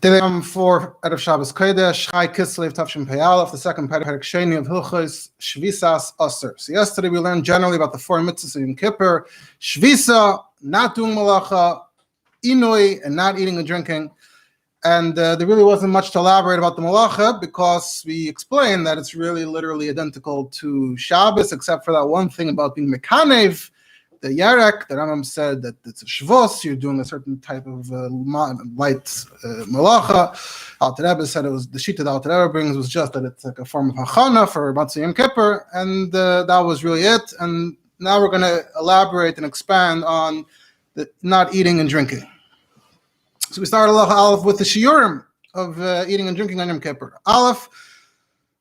Today I'm for Erev Shabbos Kodesh, Chai Kislev Tavshin Pei Aleph, the second Perek Sheni of Hilchos, Shvisas, Asor. So yesterday we learned generally about the four mitzvahs of Yom Kippur, Shvisa, not doing malacha, Inui, and not eating and drinking. And there really wasn't much to elaborate about the malacha because we explained that it's really literally identical to Shabbos, except for that one thing about being mekanev, the Yarek. The Rambam said that it's a Shvos, you're doing a certain type of light malacha. Alter Rebbe said it was the sheet that Alter Rebbe brings was just that it's like a form of hachana for Matzah Yom Kippur, and that was really it. And now we're going to elaborate and expand on the not eating and drinking. So we started Aleph with the shiurim of eating and drinking on Yom Kippur. Aleph,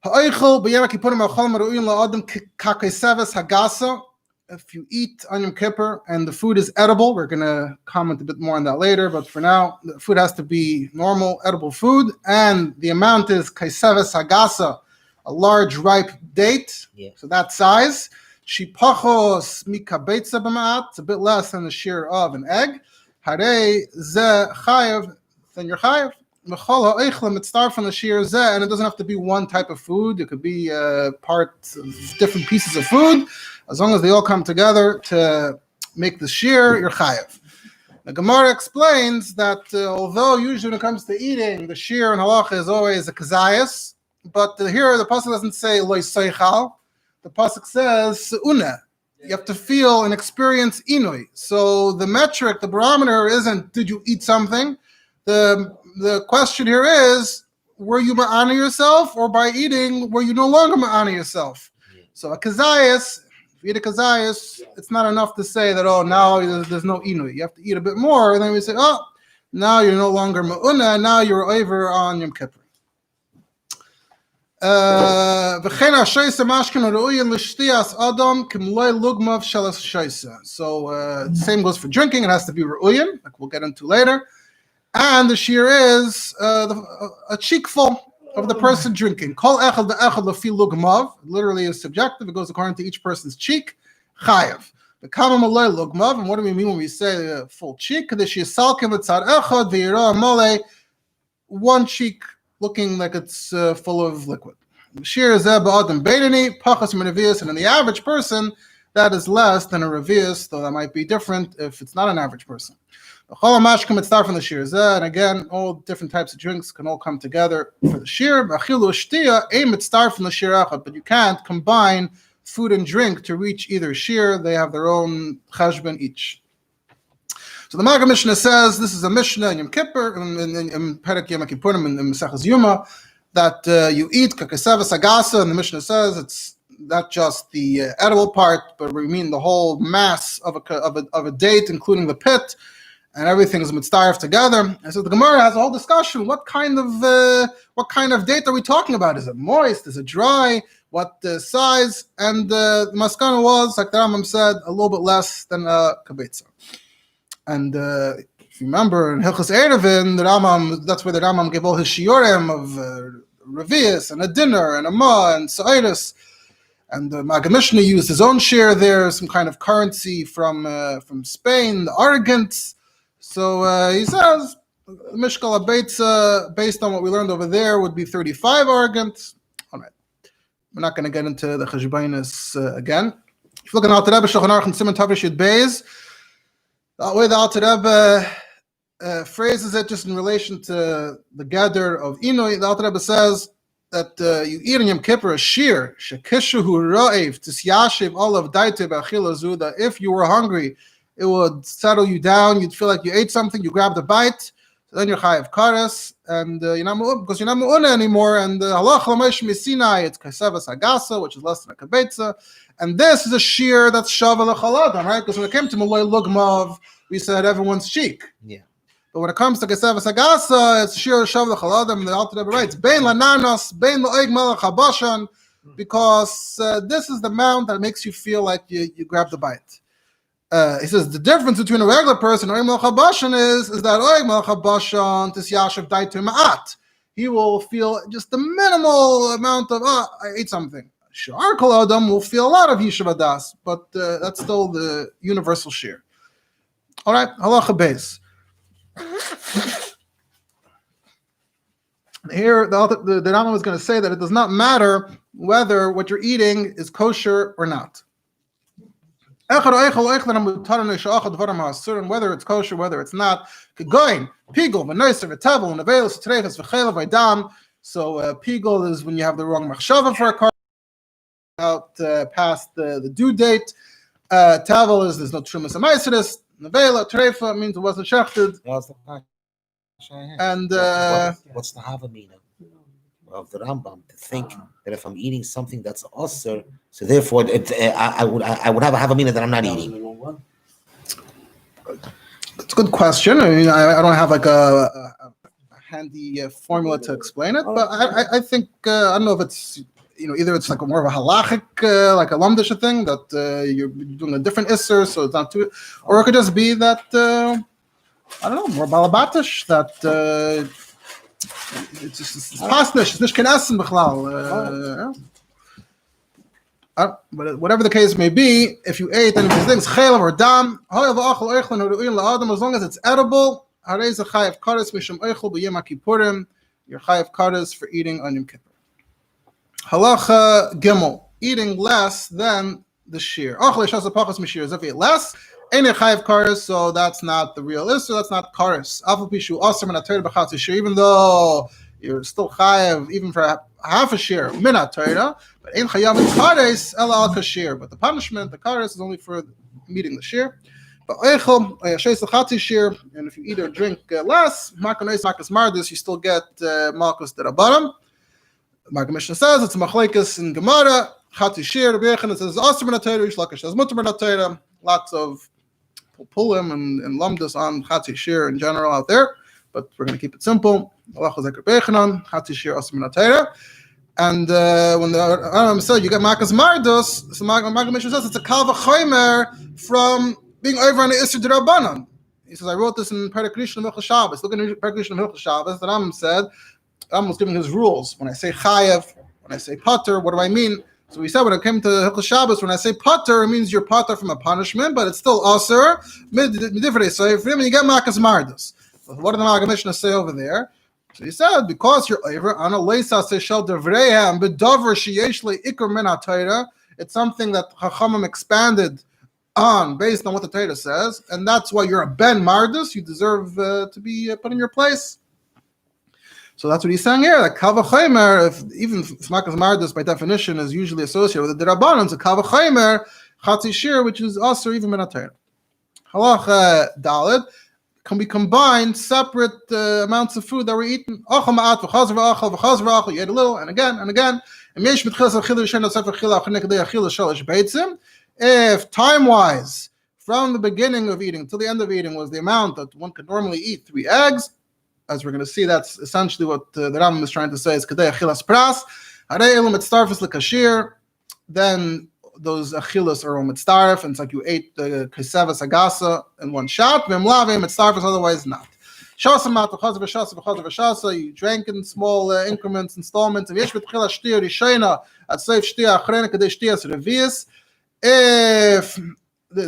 ha'oichel b'yom kippurim ha'cholim ha'ru'in la'adam k'keiseves hagasa. If you eat on Yom Kippur and the food is edible, we're going to comment a bit more on that later, but for now, the food has to be normal, edible food, and the amount is keiseves hagasa, a large ripe date, so that size. Shipachos mikabeitza b'ma'at, it's a bit less than the shear of an egg. Harei ze chayev, then you're chayev. Mechol ha'oichlem, it starts from the shear ze, and it doesn't have to be one type of food. It could be parts of different pieces of food. As long as they all come together to make the shear, you're chayev. The Gemara explains that although usually when it comes to eating, the shear in halacha is always a kazayas, but here the pasuk doesn't say loy soichal. The pasuk says una. You have to feel and experience inui. So the metric, the barometer isn't did you eat something. The question here is, were you ma'ana yourself, or by eating were you no longer ma'ana yourself? So a kazayas, if you eat a kazayas, it's not enough to say that, oh, now there's no inui. You have to eat a bit more, and then we say, oh, now you're no longer ma'una, now you're over on Yom Kippur. So same goes for drinking. It has to be ru'uyin, like we'll get into later. And the shear is a cheekful of the person drinking. Kol echad ve'echad lefi lugmav, literally is subjective. It goes according to each person's cheek. Chayev. The kama malay lugmav, and what do we mean when we say full cheek? The shisalkim etzad echad ve'yira malay, one cheek looking like it's full of liquid. Shear is ba'adam beidani pachas min revius, and in the average person, that is less than a revius, though that might be different if it's not an average person. Chol mashkim it start from the shear, and again, all different types of drinks can all come together for the shear. Achilu shtia aim it start from the shear echad, but you can't combine food and drink to reach either shear. They have their own cheshbon each. So the Maggid Mishnah says this is a Mishnah in Yom Kippur in Perek Yom Kippurim in Maseches Yuma that you eat keiseves hagasa, and the Mishnah says it's not just the edible part, but we mean the whole mass of a date, including the pit. And everything is mitzdaref together. And so the Gemara has a whole discussion. What kind of date are we talking about? Is it moist? Is it dry? What size? And the maskana was, like the Rambam said, a little bit less than a kabetza. And if you remember in Hilchos Erevin, the Rambam, that's where the Rambam gave all his shiurim of revius and a dinner and a ma and sa'iris. And the Maggid Mishnah used his own share there, some kind of currency from Spain, the arrogance. So he says, Mishkal HaBeitza, based on what we learned over there, would be 35 argants. All right. We're not going to get into the Cheshbainis again. If you look at Alter Rebbe, Shulchan Aruch, and Siman Tavish Yud Beis, that way the Alter Rebbe phrases it just in relation to the gather of Inui. The Alter Rebbe says that you eat in Yom Kippur a shear, shekishu hu ra'ev, tisyashiv olav daite b'achila zu, that if you were hungry, it would settle you down. You'd feel like you ate something. You grabbed a bite. So then you're chayav kares, and you're not because you're not mu'una anymore. And halach l'meish misinai, it's keiseves hagasa, which is less than a kabetza. And this is a shear that's shava l'chaladam, right? Because when it came to malay lugmav, we said everyone's cheek. Yeah. But when it comes to keiseves hagasa, it's shear shava l'chaladam. The Alter Rebbe writes bein lananos, bein lo'eg melech habashan, because this is the amount that makes you feel like you grabbed a bite. He says the difference between a regular person and Oig Melech HaBashan is that Oig Melech HaBashan tis yashav daitu ma'at. He will feel just the minimal amount of I ate something. Shar Kol Adam will feel a lot of Yishuv Adas, but that's still the universal shear. All right, halacha beis. Here, the Rambam is going to say that it does not matter whether what you're eating is kosher or not. And whether it's kosher, whether it's not. So pigul is when you have the wrong machshava for a car out past the due date. Tavel is there's no trumas amaisidus. Nevela treifa means it wasn't shechted. And what's the hava meaning of the Rambam to think that if I'm eating something that's Asor, so therefore I would have a hava meaning that I'm not eating? It's a good question. I mean, I don't have like a handy formula to explain it, but I think I don't know if it's either it's like more of a halachic like a lamdish thing that you're doing a different isser, so it's not too, or it could just be that I don't know, more balabatish that it's just pasnish, it's nicht kein Essen bichlal. But whatever the case may be, if you ate any of these things, chaylev or dam, as long as it's edible, you're chayav kares for eating on Yom Kippur. Halacha gimel, eating less than the shear. If you eat less, so that's not the real issue, that's not kares. Even though you're still chayav, even for half a shear, minat Torah, but ain't chayav in kares ela al kashir. But the punishment, the kares, is only for meeting the shear. But eichel shesel shear, and if you eat or drink less, makas mardis, you still get malchus derabbanan. My Mishnah says it's a machlekes in Gemara. Chati shear, Rabbi Yechon says Asor minat Torah, Rish Lakish says mutar minat Torah. Lots of pulim and lamdas on chati shear in general out there, but we're going to keep it simple. Allah chazek Rabbi Yechonon, chati shear Asor minat Torah. And when the Rambam said you get makas mardos, so my Mishnah says it's a kal v'chomer from being over on the Isser D'Rabbanan. He says I wrote this in Perek and Hilchos Shabbos. Look at Perek and Hilchos Shabbos. The Rambam said. I'm was giving his rules. When I say chayev, when I say pater, what do I mean? So we said when it came to Hilchos Shabbos, when I say pater, it means you're pater from a punishment, but it's still Asor. So for him, you get makas mardos. So what did the Maggid Mishnah say over there? So he said because you're over on a leisa seshel devreihem bedavar sheyesh leikar min haTorah. It's something that Chachamim expanded on based on what the Torah says, and that's why you're a ben mardos. You deserve to be put in your place. So that's what he's saying here. Like kal v'chomer, if even makas mardos by definition is usually associated with the D'Rabbanan, so kal v'chomer chati shear, which is also even min haTorah. Halacha daled can be combined separate amounts of food that we're eating. Achal ma'at v'chazar v'achal. You ate a little and again and again. If time-wise, from the beginning of eating till the end of eating was the amount that one could normally eat 3 eggs. As we're going to see, that's essentially what the Rambam is trying to say is kadei achilas pras. Harei elu mitztarfus lekashir. Then those achilas are mitztarf, and it's like you ate the kesevas agasa in one shot. V'mlave mitztarfus, otherwise not. Shasa mat v'chaz v'shasa. You drank in small increments, installments. And yesh b'tchila shtia rishayna at seif shtia achrena kadei shtia revius. If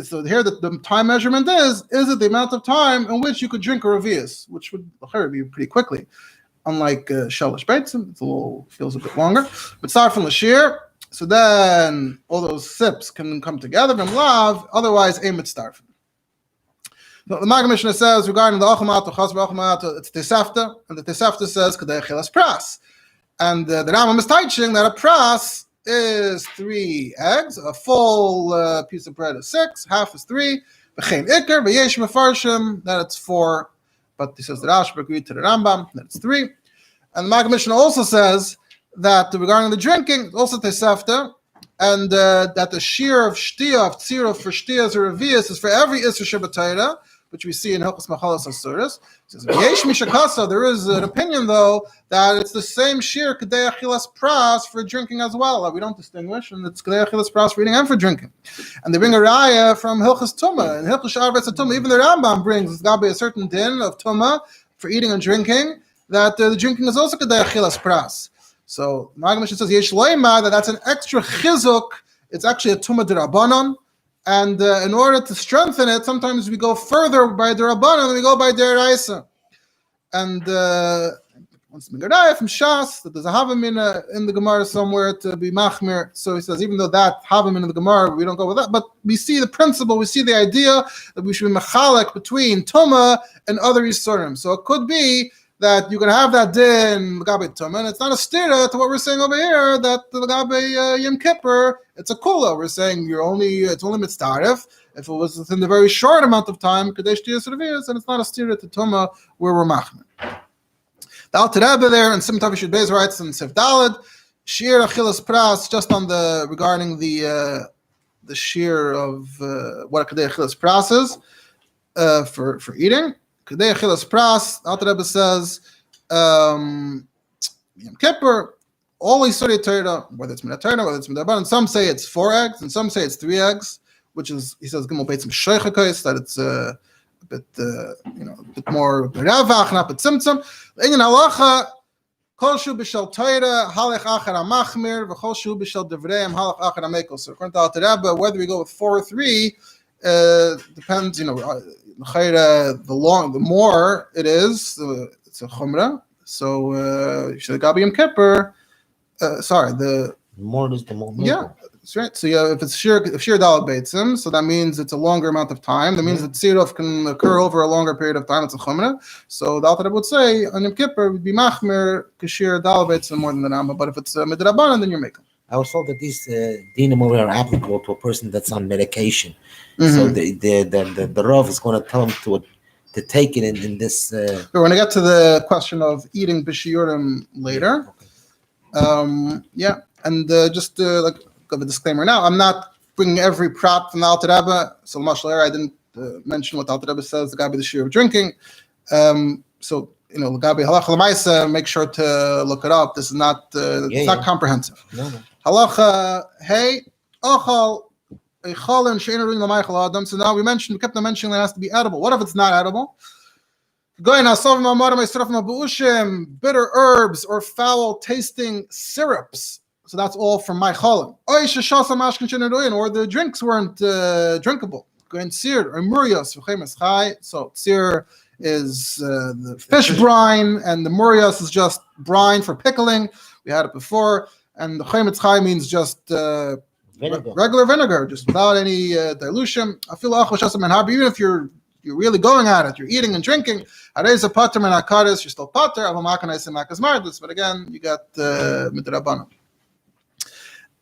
so here the time measurement is it the amount of time in which you could drink a revius, which would be pretty quickly. Unlike shelish beitzim, it feels a bit longer. But start from the shear, so then all those sips can come together and lav, otherwise aim at starf. The Maggid Mishnah says regarding the achamat it's tesafta, and the tesafta says kadei chilas pras. And the Rambam is teaching that a pras is 3 eggs, a full piece of bread is 6, half is 3. V'chein ikar, v'yesh mefarshim, that it's 4. But he says the Rashba agreed to the Rambam, that it's 3. And the Maggid Mishnah also says that regarding the drinking, also tesefta, and that the shear of shtia, of tzira for shtia as a revius is for every Isser Shabbatayra, which we see in Hilchos Machalas Asuras. Yesh mishakasa, there is an opinion though that it's the same shear kadei achilas pras for drinking as well. We don't distinguish, and it's kadei achilas pras for eating and for drinking. And they bring a raya from Hilchos Tumah, and Hilchos Sharvetz Tumah. Even the Rambam brings it's got to be a certain din of Tumah for eating and drinking. That the drinking is also kadei achilas pras. So Maggid Mishnah says yesh loima that's an extra chizuk. It's actually a Tumah d'Rabbanan. And in order to strengthen it, sometimes we go further by the Rabbanan than we go by the Raisa. And Once Megaraya from Shas, that there's a Havamina in the Gemara somewhere to be Machmir. So he says, even though that Havamina in the Gemara, we don't go with that, but we see the principle, we see the idea that we should be Mechalek between Tuma and other Yisurim. So it could be that you can have that din Lagabe Tuma, and it's not a stira to what we're saying over here, that the Lagabe Yom Kippur, it's a kula. We're saying it's only mitzaref. If it was within the very short amount of time, Kadesh Tiyas Revias, and it's not a stira to Tuma where we're Machmir. The Alter Rebbe there and Sim Tavi Shud Beis writes in Sef Daled, Shir Achilas Pras, just on the regarding the shir of what a Kadei Achilas Pras is for eating. Kadei Achilas Pras, Alter Rebbe says, Yom Kippur, all Yisuri Torah, whether it's Minat Torah, whether it's Midaban, and some say it's 4 eggs, and some say it's 3 eggs, which is, he says, Gimel Beitzim Sheichakos, that it's a bit more Ravach, not but Tzimtzum. In halacha, Kol Shu B'Shel Torah, Halech Achar HaMachmir, V'Chol Shu B'Shel Devreim, Halech Achar HaMekel. So according to Alter Rebbe, whether we go with 4 or 3, depends, the more it is, it's a chumrah. So, Gabi Yom Kippur, the more it is, the more. Yeah, that's right. So if it's shir daled beitzim, so that means it's a longer amount of time. That means that tziruf can occur over a longer period of time. It's a chumrah. So the Alter Rebbe would say on Yom Kippur would be machmer kashir daled beitzim more than the Rambam. But if it's midrabanan, then you're making. I was told that these dinim are applicable to a person that's on medication. So the Rav is going to tell him to take it in this. We're going to get to the question of eating b'shiurim later. Okay. And just like give a disclaimer now, I'm not bringing every prop from the Alter Rebbe. So Mashal I didn't mention what the Alter Rebbe says, the Gabi the shir of drinking. So the Gabi halacha l'maisa, make sure to look it up. This is not it's not comprehensive. No. Halacha hey ochal echalin she'ein l'maychal adam. So now we kept mentioning that it has to be edible. What if it's not edible? Bitter herbs or foul tasting syrups. So that's all from my cholim. Or the drinks weren't drinkable. Going sir or murios. So sir is the fish brine, and the murios is just brine for pickling. We had it before, and the chemetz chai means just regular vinegar, just without any dilution. I feel even if you're really going at it, you're eating and drinking. You're still pater. But again, you got midrabanan.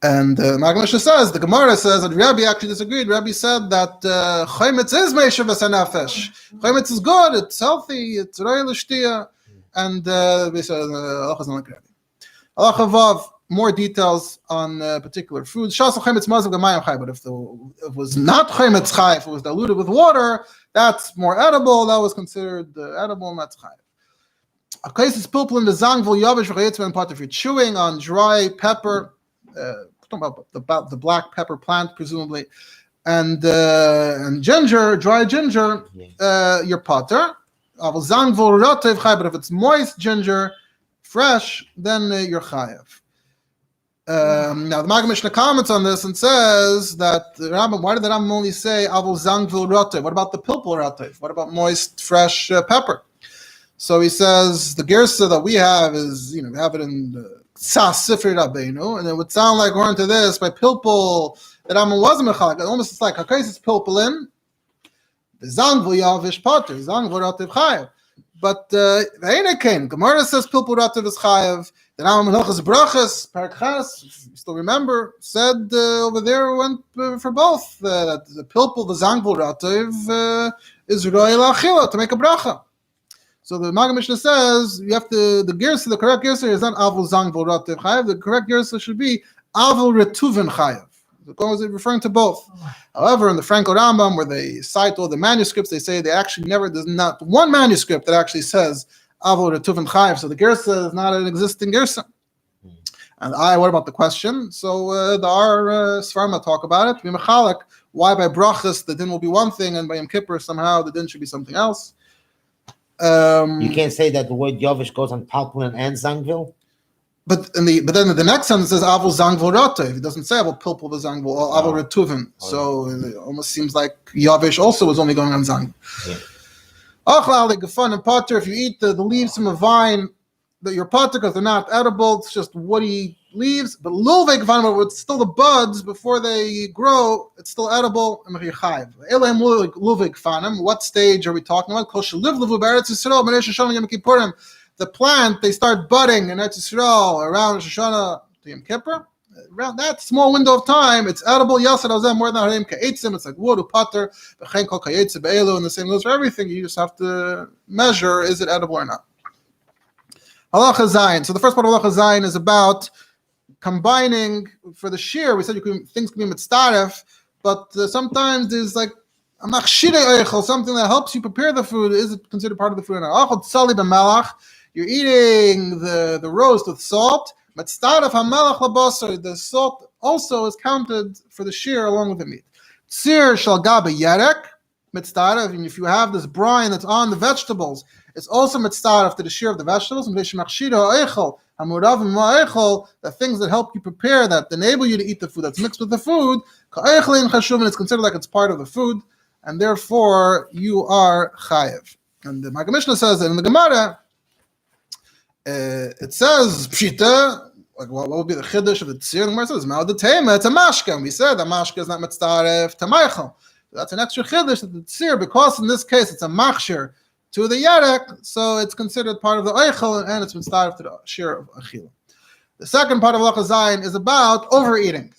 And Magmasha says, the Gemara says, and Rabbi actually disagreed. Rabbi said that Chaymitz is Meishav V'Sanafesh. Chaymitz is good, it's healthy, it's Rei L'Shtia. And we said, Allah is not like Rabbi. Allah Chavav, more details on particular foods. Shas Chaymitz Mazav Gamayim Chay. But if it was not Chaymitz Chay, if it was diluted with water, that's more edible. That was considered edible, and that's Chay. A case is pilpul in the Zangvul Yavish V'Chayitzman pot. If you're chewing on dry pepper, about the black pepper plant, presumably, and ginger, dry ginger, your potter. But if it's moist ginger, fresh, then you're chayav. Now the Maggid Mishnah comments on this and says that the Rambam, why did the Rambam only say avol zangvul rotev? What about the pilpul rotev? What about moist, fresh pepper? So he says the gersa that we have is, we have it in the Sas Sifri Rabbeinu, and it would sound like we're into this by pilpul that Rambam wasn't mechalek. Almost it's like hakais is pilpulin, the zangvul yavish potter, zangvul rotev chayav. But the Einekain, Gemara says pilpul rotev is chayav. The Rambam in Hilchos brachas, Perek, you still remember, said over there went for both that the pilpul, the zangvul rotev is ro'el achila to make a bracha. So the Maggid Mishnah says you have to the correct gersa is not avul zangvul rotev chayav. The correct gersa should be avul retuvin chayav. Because it's referring to both. However, in the Frankel Rambam, where they cite all the manuscripts, they say there's not one manuscript that actually says avul retuvin chayav. So the gersa is not an existing gersa. And what about the question? So our Svarma talk about it. Why by brachas the din will be one thing, and by Yom Kippur somehow the din should be something else. You can't say that the word Yovish goes on Palpulin and Zangvil. But then the next sentence says avol zangvul rotev. It doesn't say avol pilpul v'zangvul or avol retuvin. So it almost seems like Yovish also was only going on zangvul. Achla gefun and potter. If you eat the leaves from a vine, that you're potter because they're not edible. It's just woody leaves. But lulvei gvanim, it's still the buds before they grow. It's still edible. And you're chayiv. Elam lulvei gvanim. What stage are we talking about? Kol sheliv levu b'Eretz Yisrael b'nei Rosh Hashanah Yom Kippurim. The plant, they start budding in Eretz Yisrael around Rosh Hashanah to Yom Kippur. Around that small window of time, it's edible. Yasad alzeh more than harim ka'etzim. It's like wood or potter. B'chein kol ka'etzim be'elu, and the same goes for everything. You just have to measure: is it edible or not? Halacha Zayin. So the first part of Halacha Zayin is about combining for the shear. We said things can be mitzaref, but sometimes there's like a machshirei eichel, something that helps you prepare the food. Is it considered part of the food or not? Achol tzali b'melach. You're eating the roast with salt. Mitzaref hamelach labasar. The salt also is counted for the shear along with the meat. Tzir shal gabe yerek. Mitzaref. And if you have this brine that's on the vegetables, it's also mitzaref to the shear of the vegetables. The things that help you prepare, that enable you to eat the food that's mixed with the food, and it's considered like it's part of the food, and therefore you are chayev. And the Maggid Mishnah says that in the Gemara, it says pshita. Like what would be the chiddush of the tzir? The Gemara says ma'odetema. It's a mashka. And we said the mashka is not mitzaref to meichel. That's an extra chiddush that the tzir, because in this case it's a machshir to the yarek, so it's considered part of the eichel, and it's been started to the shear of achila. The second part of Halacha Zayin is about overeating.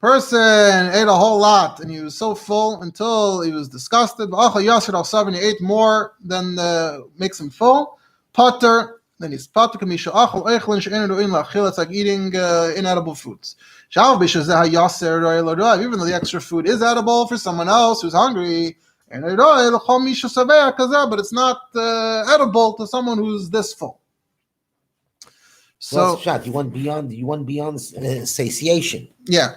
Person ate a whole lot, and he was so full until he was disgusted. He ate more than makes him full. Potter. Then he's potter. It's like eating inedible foods. Even though the extra food is edible for someone else who's hungry, but it's not edible to someone who's this full. So you want beyond satiation. Yeah.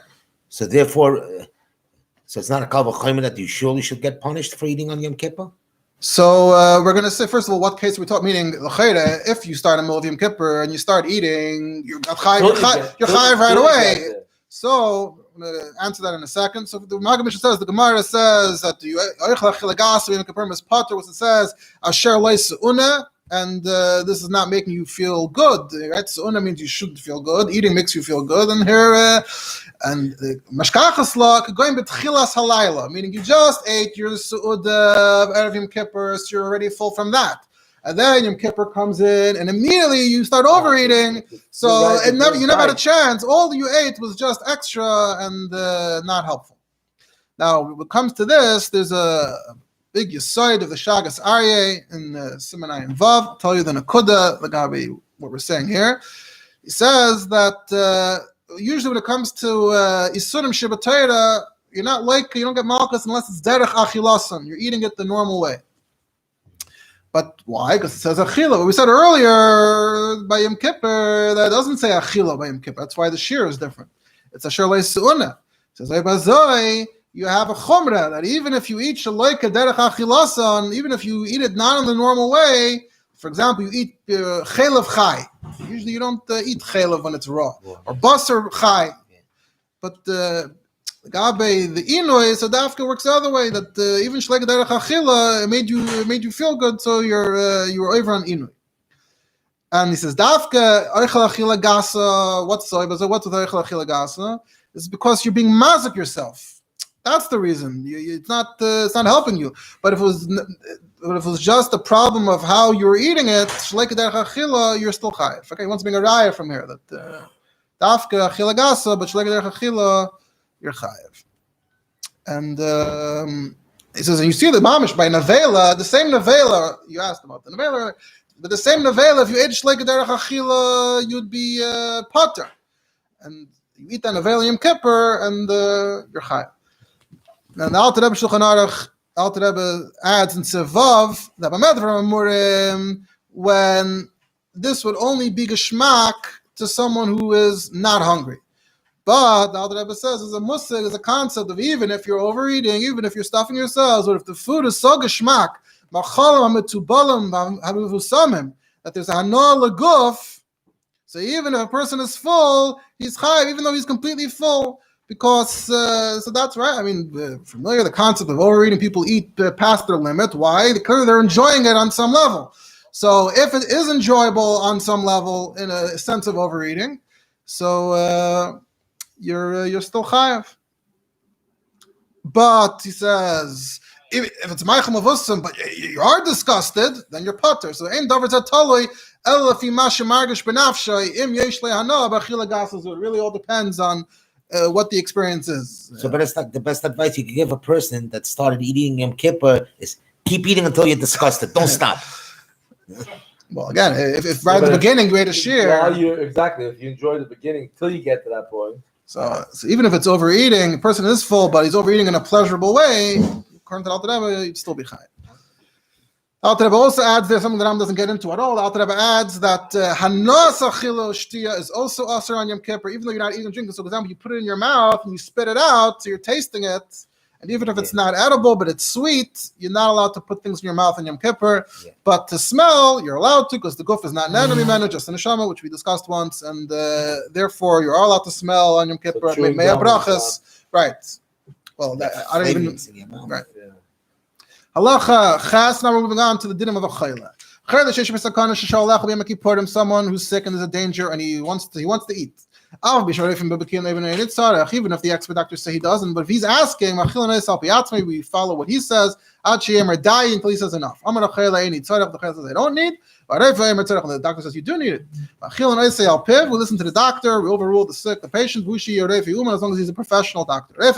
So therefore, so it's not a kal v'chomer that you surely should get punished for eating on Yom Kippur. So we're going to say, first of all, what case are we talking? Meaning, if you start in the middle of Yom Kippur and you start eating, you're chayiv right away. So I'm going to answer that in a second. So the Maggid Mishnah says, the Gemara says that you Yom Kippur is potter, what it says, asher le'se'una, and this is not making you feel good, right? Se'una means you shouldn't feel good. Eating makes you feel good, and here and mashkachas la going betchilas halayla, meaning you just ate your su'udah of Erev Yom Kippur, so you're already full from that. And then Yom Kippur comes in, and immediately you start overeating. So you never had a chance. All you ate was just extra and not helpful. Now, when it comes to this, there's a big yesod of the Shagas Aryeh in Simanai and Vav. I'll tell you the Nakuda, the Gabi, what we're saying here. He says that usually when it comes to Isurim Shabbatayra, you don't get malchus unless it's derech achilasan. You're eating it the normal way. But why? Because it says achila. What we said earlier by Yom Kippur, that doesn't say achila by Yom Kippur. That's why the shear is different. It's asher le'se'una. It says you have a chumrah that even if you eat shaloika derech achilasan, even if you eat it not in the normal way, for example, you eat chaylev chai. Usually you don't eat chaylev when it's raw, or basar chai. But the inoi, so dafka works the other way. That even shleika derech achila made you feel good, so you were over on inoi. And he says dafka oichel achila gasa. What's with oichel achila gasa? It's because you're being mazik yourself. That's the reason. It's not helping you. But if it was just a problem of how you were eating it, shleika derech achila, you're still chayiv. Okay, he wants to bring a raya from here that dafka achila gasa, but shleika derech achila, you're chayiv. And he says, and you see the mamish by nevela, the same nevela you asked about the nevela, but the same nevela, if you ate shleika derech achila, you'd be potter, and you eat that nevela Yom Kippur, and you're chayiv. Now the Alter Rebbe Shulchan Aruch, Alter Rebbe adds in Sevav that when this would only be geschmack to someone who is not hungry. But the Alter Rebbe says is a musig, is a concept of even if you're overeating, even if you're stuffing yourselves, or if the food is so geschmack, that there's a hana leguf. So even if a person is full, he's chayiv, even though he's completely full. because so that's right. I mean, familiar the concept of overeating. People eat past their limit. Why? Because they're enjoying it on some level. So if it is enjoyable on some level in a sense of overeating, so you're still chayav. But he says, if it's Michael Mavussim, but you are disgusted, then you're putter. So ain't davar tatoloi ela fi ma shemargish benafshay im yesh lehana b'achila gasas. It really all depends on what the experience is. So, but it's like the best advice you can give a person that started eating Yom Kippur is keep eating until you're disgusted. Don't stop. Well, again, if right at the beginning you ate a shear, exactly. If you enjoy the beginning till you get to that point. So even if it's overeating, the person is full, but he's overeating in a pleasurable way, according to Alter Rebbe, you'd still be chayav. Alter Rebbe also adds there something that Ram doesn't get into at all. Alter Rebbe adds that hanos achilo shtia is also asor on Yom Kippur, even though you're not eating and drinking. So, for example, you put it in your mouth and you spit it out, so you're tasting it. And even if it's not edible, but it's sweet, you're not allowed to put things in your mouth on Yom Kippur. Yeah. But to smell, you're allowed to, because the guf is not an enemy menu, just an neshama, which we discussed once, and therefore you're allowed to smell on Yom Kippur. Right. Well, I don't even. Right. Yeah. Halacha chas. Now we're moving on to the dinim of a chayla. Someone who's sick and there's a danger, and he wants to eat. Even if the expert doctors say he doesn't, but if he's asking, we follow what he says, until he says enough. The chayla says I don't need, the doctor says you do need it. We listen to the doctor, we overrule the sick, the patient, as long as he's a professional doctor. What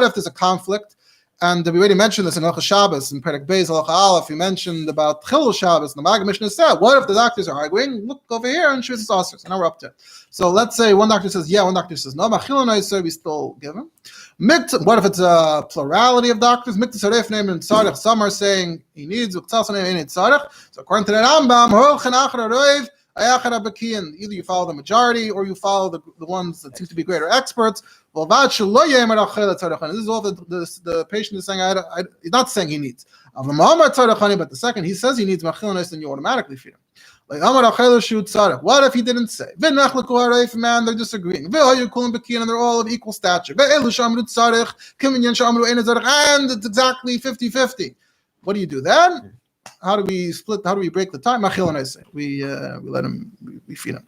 if there's a conflict? And we already mentioned this in Hilchos Shabbos, in Perek Beis, Halacha Aleph. We mentioned about Hilchos Shabbos, and the Maggid Mishnah said, what if the doctors are arguing? Look over here and Shvisas Asor. So now we're up to it. So let's say one doctor says, yeah, one doctor says, no, we still give him. What if it's a plurality of doctors? Some are saying he needs, so according to the Rambam, either you follow the majority or you follow the ones that seem to be greater experts. This is all the patient is saying. He's not saying he needs. But the second he says he needs, then you automatically feed him. What if he didn't say? Man, they're disagreeing. And they're all of equal stature. And it's exactly 50-50. What do you do then? How do we split? How do we break the time? We let him. We feed him.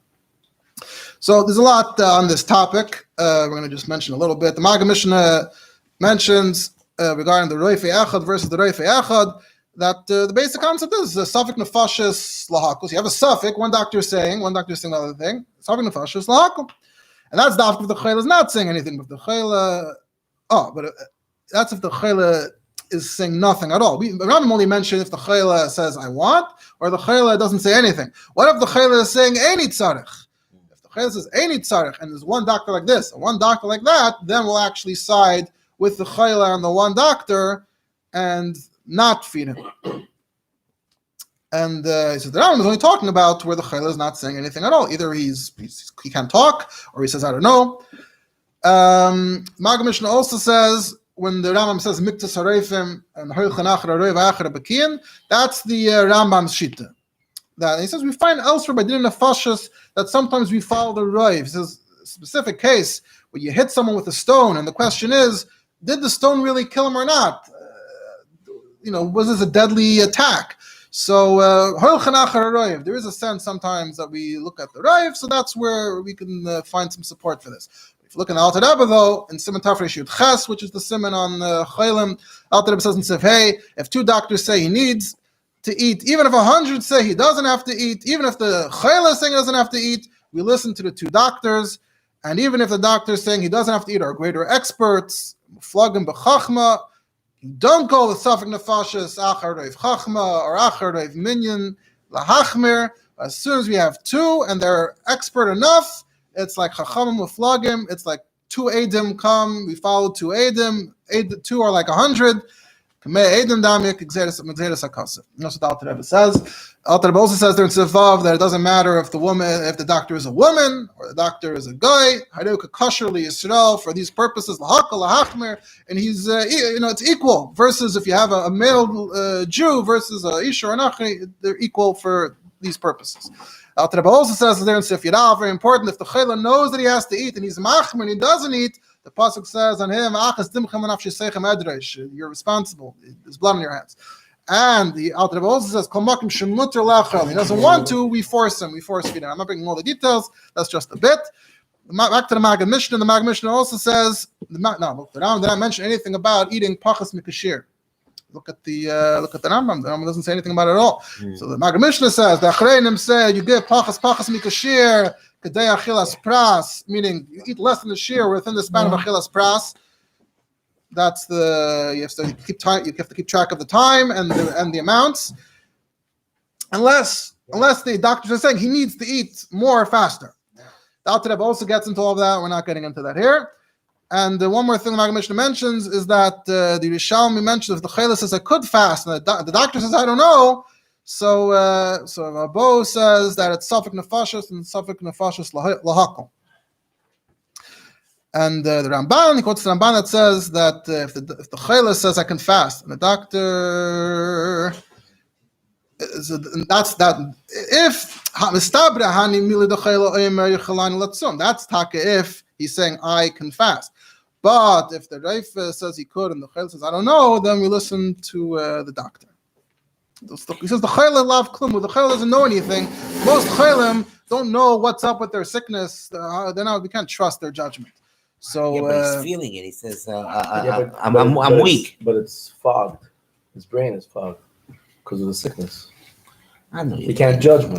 So there's a lot on this topic. We're going to just mention a little bit. The Maggid Mishnah mentions regarding the Roifei Echad versus the Roifei Echad that the basic concept is Safek Nefashis Lahakos. You have a suffix. One doctor is saying another thing. Safek Nefashis Lahakos, and that's the if the chayla is not saying anything. But the chayla, that's if the chayla is saying nothing at all. Rambam only mentioned if the chayla says I want, or the chayla doesn't say anything. What if the chayla is saying Eini tzarich? If the chayla says Eini tzarich, and there's one doctor like this and one doctor like that, then we'll actually side with the chayla and the one doctor and not feed him. And he says the Rambam is only talking about where the chayla is not saying anything at all. Either he can't talk, or he says I don't know. Maggid Mishnah also says, when the Rambam says Mikta Sarefim and that's the Rambam's Shita. That he says we find elsewhere by Din Nefashos that sometimes we follow the Roiv. He says a specific case where you hit someone with a stone, and the question is, did the stone really kill him or not? Was this a deadly attack? So there is a sense sometimes that we look at the Roiv, so that's where we can find some support for this. Look in the Alter Rebbe though, in Siman Tafresh Yud Ches, which is the Siman on Chaylim, Alter Rebbe says in Sif Hey, if 2 doctors say he needs to eat, even if 100 say he doesn't have to eat, even if the Chayla is saying he doesn't have to eat, we listen to the 2 doctors, and even if the doctor is saying he doesn't have to eat are greater experts, Flagim B'Chachma, don't go with Safek Nefashis, Achar Reiv Chachma, or Achar Reiv Minyan, Lahachmir. As soon as we have 2 and they're expert enough, it's like Chachamim with Flagim. It's like 2 Eidim come. We follow 2 Eidim. 2 are like 100. That's what Alter Rebbe says. Alter Rebbe also says there in Sivav that it doesn't matter if the doctor is a woman or the doctor is a guy. Haruka kasherli Yisrael for these purposes. Lahakal lahachmer, and he's it's equal. Versus if you have a male Jew versus a Isha or Nachri, they're equal for these purposes. Alter Rebbe also says there in Sif Yidal, very important, if the chayla knows that he has to eat and he's machmer and he doesn't eat, the pasuk says on him, you're responsible. There's blood on your hands. And the Alter Rebbe also says, he doesn't want to, we force him. We force feed him. I'm not bringing all the details. That's just a bit. Back to the Maggid Mishnah. The Maggid Mishnah also says, the Rambam did not mention anything about eating pachas mikashir. Look at the Rambam. The Rambam doesn't say anything about it at all. So the Maggid Mishnah says the Achreinim say you give pachas mikashir kedei achilas pras, meaning you eat less than the shear within the span of achilas pras. That's you have to keep track of the time and the amounts. Unless the doctors are saying he needs to eat more faster. The Alter Rebbe also gets into all of that. We're not getting into that here. And one more thing the Maggid Mishnah mentions is that the Rishalmi mentions if the Chayla says I could fast, and the doctor says I don't know. So Rabbi says that it's Safek Nefashos and Safek Nefashos Lahakol. And the Ramban, he quotes the Ramban that says that if the Chayla says I can fast, and the doctor, that's that. If that's taka if he's saying I can fast. But if the Reif says he could and the Chayla says I don't know, then we listen to the doctor. He says the Chayla lav klum. The Chayla doesn't know anything. Most Chaylim don't know what's up with their sickness. We can't trust their judgment. So but he's feeling it. He says I'm weak. But it's fogged. His brain is fogged because of the sickness. I know you can't judge him.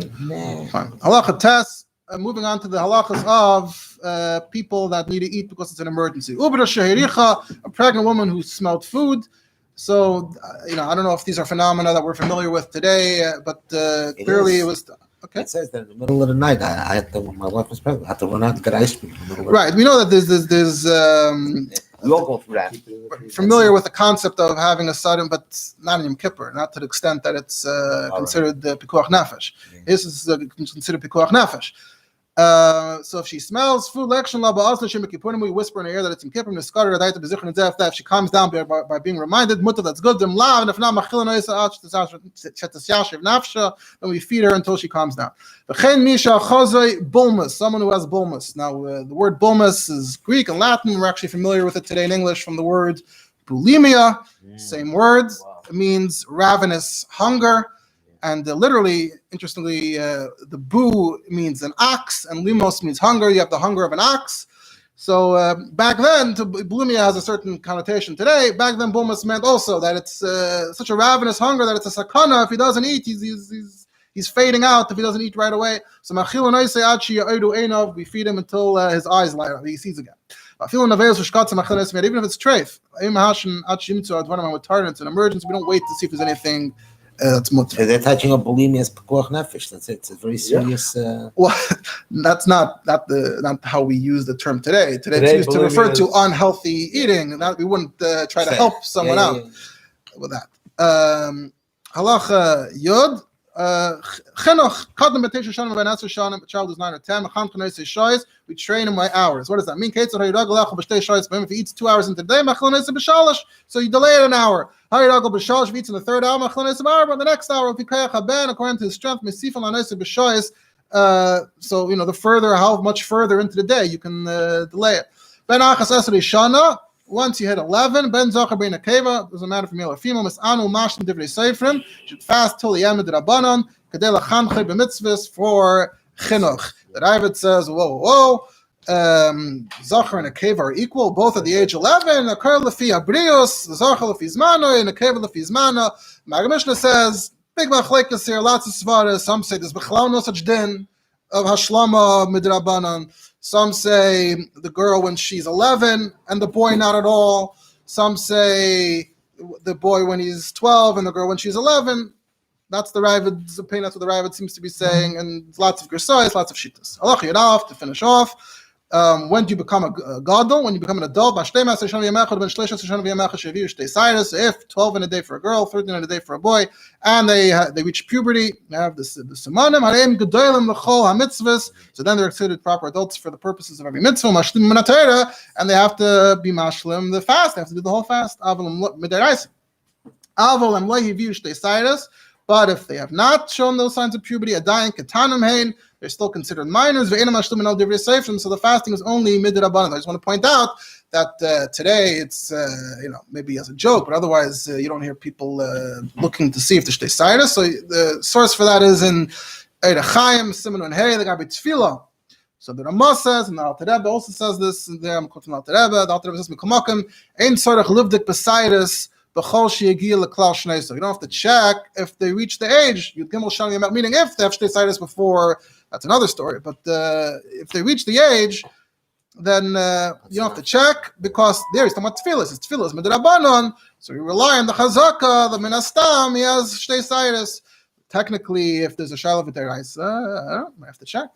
Fine. Halacha test. Moving on to the halachas of people that need to eat because it's an emergency. A pregnant woman who smelled food. So, I don't know if these are phenomena that we're familiar with today, but clearly it was... Okay. It says that in the middle of the night, when my wife was pregnant, I had to run out and get ice cream. Right. We know that there's we all go through that. Familiar with the concept of having a sudden, but not in Yom Kippur, not to the extent that it's considered pikuach nefesh. This is considered pikuach nefesh. So if she smells food, we whisper in her ear that it's in Kippur. If she calms down by being reminded, that's good. And if not, then we feed her until she calms down. Someone who has bulmus. Now, the word bulmus is Greek and Latin. We're actually familiar with it today in English from the word bulimia. Same word. It means ravenous hunger. And literally, interestingly, the bu means an ox, and limos means hunger. You have the hunger of an ox. So back then, bulimia has a certain connotation today. Back then, bulmus meant also that it's such a ravenous hunger that it's a sakana. If he doesn't eat, he's fading out if he doesn't eat right away. So we feed him until his eyes light up. He sees again. Even if it's treif, it's an emergency. We don't wait to see if there's anything. That's mutter. They're touching on bulimia as pekuach nefesh. That's it. It's a very serious. Well, that's not how we use the term today. Today it's used to refer to unhealthy eating. That we wouldn't try to help someone out with that. Halacha yod. Chinuch kadam b'teisha shanim v'nasar shanim. A child is 9 or 10. Macham chanoisei shoyes. We train him by hours. What does that mean? If he eats 2 hours into the day, so you delay it an hour. If he eats in the third hour, but the next hour, according to his strength, so the further, how much further into the day you can delay it. Once you hit 11, Ben Zachar Bein Akeva, doesn't matter for male or female, Mis'anu Mashlim Divrei Seifrim, should fast till the end of the Rabbanon, Kadei Lachanchei B'mitzvahs for Chinuch. The Ravid says, whoa, Zachar and Akeva are equal, both at the age 11, Akar Lefi Abrios, Zachar Lefi Zmano, and Akeva Lefi Zmano. Maggid Mishnah says, big machlekes here, lots of svaras. Some say there's B'chlau no such din of Hashlama Midrabanan. Some say the girl when she's 11 and the boy not at all. Some say the boy when he's 12 and the girl when she's 11. That's the Ravid's opinion. That's what the Ravid seems to be saying. And lots of gersayis, lots of shittas. Allah Yadaf, to finish off. When do you become a gadol? When you become an adult? If 12 in a day for a girl, 13 in a day for a boy, and they reach puberty, they have the simanim, so then they're considered proper adults for the purposes of every mitzvah, and they have to be mashlim the But if they have not shown those signs of puberty, adayin ketanim hein, they're still considered minors. So the fasting is only midrabanan. I just want to point out that today it's maybe as a joke, but otherwise you don't hear people looking to see if there's Shvisas. So the source for that is in Eid Chaim, Siman and Hey, the Gabi Tefillah. So the Ramah says, and the Alter Rebbe also says this, and there I'm quoting the Alter Rebbe. The Alter Rebbe says, "Mikomakim ein tzorach livdik b'Shvisas b'chol sheyagia l'klal shnei." So you don't have to check if they reach the age. Yud Gimel Shani Yamat, meaning if they have Shvisas before, that's another story. But if they reach the age, then you don't have to check, because there is talking about tefillas. It's tefillas midrabanan, so you rely on the chazaka, the minastam. He has Shvisas. Technically, if there's a shaila v'teraisa, I have to check.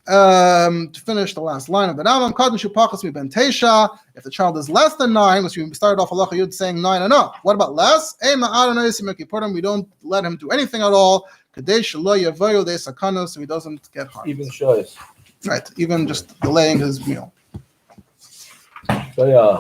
To finish the last line of the Rambam, Kadon Shupachas mi ben Teisha. If the child is less than 9, which we started off halacha yud saying 9 and up. What about less? We don't let him do anything at all. Kadesh lo yavayu de sakana, so he doesn't get harmed. Even shows. Right, even just delaying his meal. So yeah.